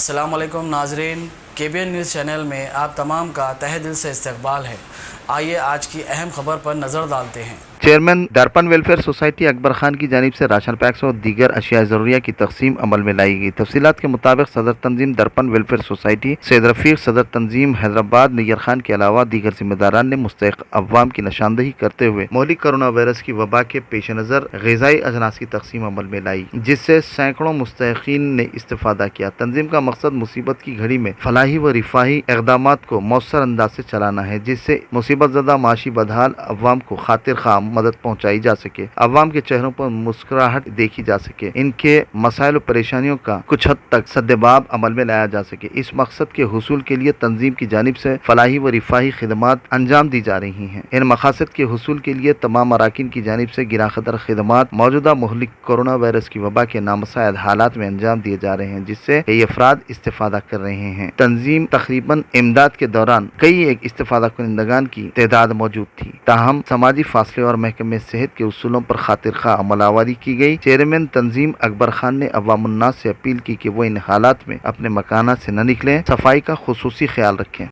अस्सलाम वालेकुम नाजरीन, KBN न्यूज़ चैनल में आप तमाम का तहे दिल से इस्तकबाल है। आइए आज की अहम खबर पर नज़र डालते हैं। चेयरमैन दर्पण वेलफेयर सोसाइटी अकबर खान की जानिब से राशन पैक्स और दीगर अशिया ज़रूरिया की तकसीम अमल में लाई गई। तफसीलात के मुताबिक सदर तंजीम दर्पण वेलफेयर सोसाइटी सैयद रफीक सदर तंजीम हैदराबाद नैयर खान के अलावा दीगर जिम्मेदारान ने मुस्तहिक अवाम की निशानदही करते हुए मौलिक कोरोना वायरस की वबा के पेश नज़र ग़िज़ाई अजनास की तकसीम अमल में लाई, जिससे सैकड़ों मुस्तहिकीन ने इस्तेफादा किया। तंजीम का मकसद मुसीबत की घड़ी में फलाही व रिफाही इक़दामात को मौसर अंदाज से चलाना है, जिससे मुसीबत ज़दा माशी बदहाल अवाम को खातिर खा मदद पहुंचाई जा सके, अवाम के चेहरों पर मुस्कुराहट देखी जा सके, इनके मसाइल और परेशानियों का कुछ हद तक सद्देबाब अमल में लाया जा सके। इस मकसद के हुसूल के लिए तंजीम की जानिब से फलाही व रिफाही खिदमात अंजाम दी जा रही हैं। इन मकासद के हुसूल के लिए तमाम अराकीन की जानिब से गिरा खतर खिदमात मौजूदा मुहलिक कोरोना वायरस की वबा के नामसाइद हालात में अंजाम दिए जा रहे हैं, जिससे कई अफराद इस्तेफादा कर रहे हैं। तंजीम तकरीबन इमदाद के दौरान कई एक इस्तेफादा कुनिंदगान की तादाद मौजूद थी, ताहम समाजी फासले और महकमे सेहत के उसूलों पर खातिर खा अमलावरी की गई। चेयरमैन तंजीम अकबर खान ने अवामुन्नास से अपील की कि वो इन हालात में अपने मकानात से न निकलें, सफाई का खुसूसी ख्याल रखें।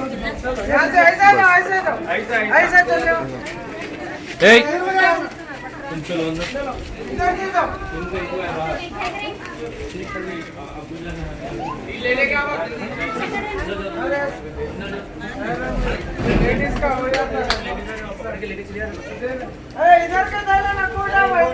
लेडीज का हो जाता है, इधर से दे लेना कोड़ा भाई।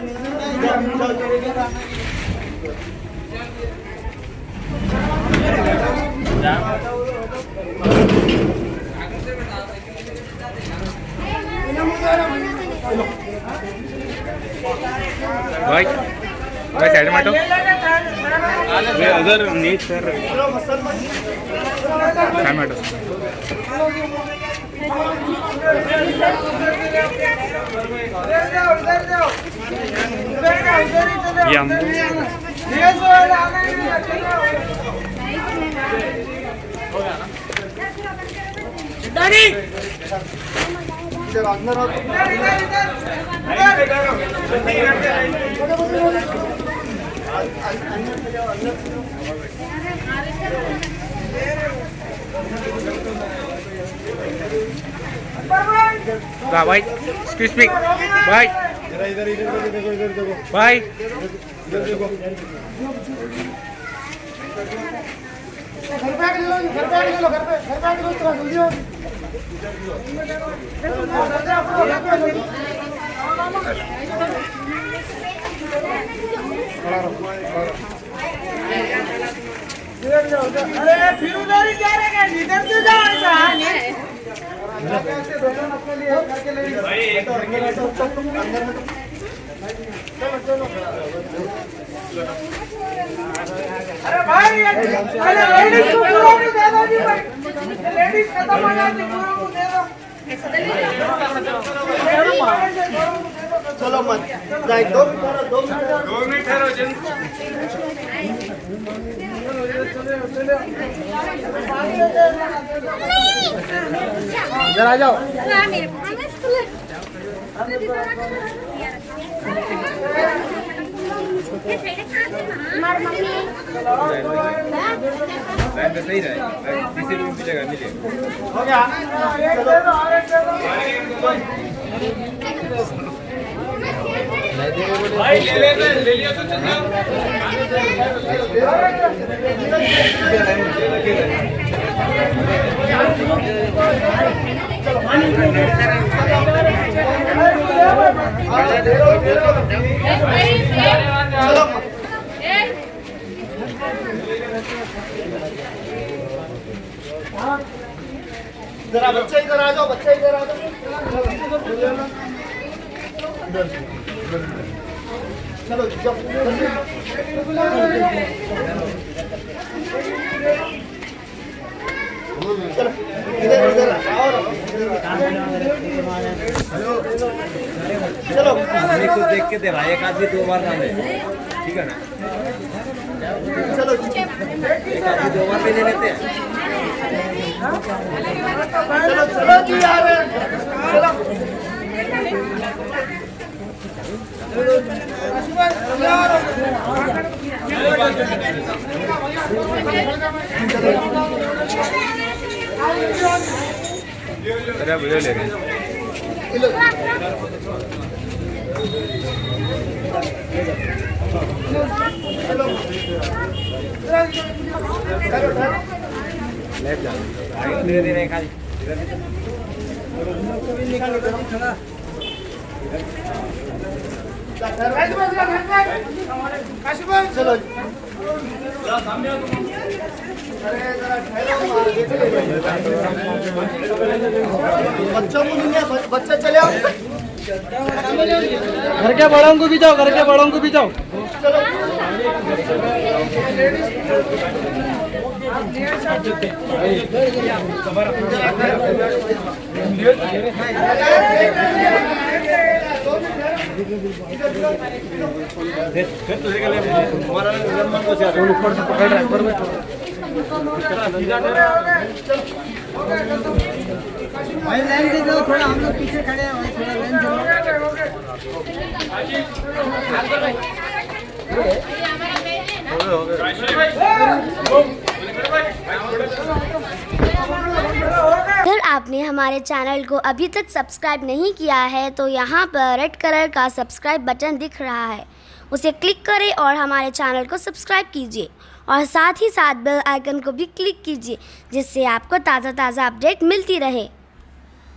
भाई भाई साइड में हटो, अगर नीच कर साइड में हटो। ये हम भाई एक्सक्यूज मी भाई इधर देखो भाई इधर देखो। घर पे आके लो, घर पे आके लो, घर पे आके लो, थोड़ा जल्दी हो। अरे फिर उधर ही जा रहे हैं, इधर से जाओ ऐसा। अरे भाई अरे लेडीज को पूरा भी दे दो जी भाई, लेडीज खत्म हो जाती पूरा को दे दो। चलो मत जाए, 2 मिनट ठहरो जन। इधर आ जाओ। सही रहे, किसी रूम की जगह मिले हो गया। भाई ले लिया तो चल जाओ। जरा बच्चे इधर आ जाओ, बच्चे इधर आ जाओ। चलो चलो इधर इधर आओ। चलो को देख के दे भाई, एक आदमी 2 बार ना ले, ठीक है ना? चलो एक आदमी 2 बार भी ले लेते हैं। चलो चलो जी आ रहे हैं, चलो यार चलो बच्चा चले आओ, घर के बड़ों को भी जाओ, घर के बड़ों को भी जाओ। ऊपर से पकड़ रहा है, भाई लाइन दे दो थोड़ा, हम लोग पीछे खड़े हैं भाई, थोड़ा लाइन अगर आपने हमारे चैनल को अभी तक सब्सक्राइब नहीं किया है तो यहाँ पर रेड कलर का सब्सक्राइब बटन दिख रहा है, उसे क्लिक करें और हमारे चैनल को सब्सक्राइब कीजिए और साथ ही साथ बेल आइकन को भी क्लिक कीजिए, जिससे आपको ताज़ा अपडेट मिलती रहे।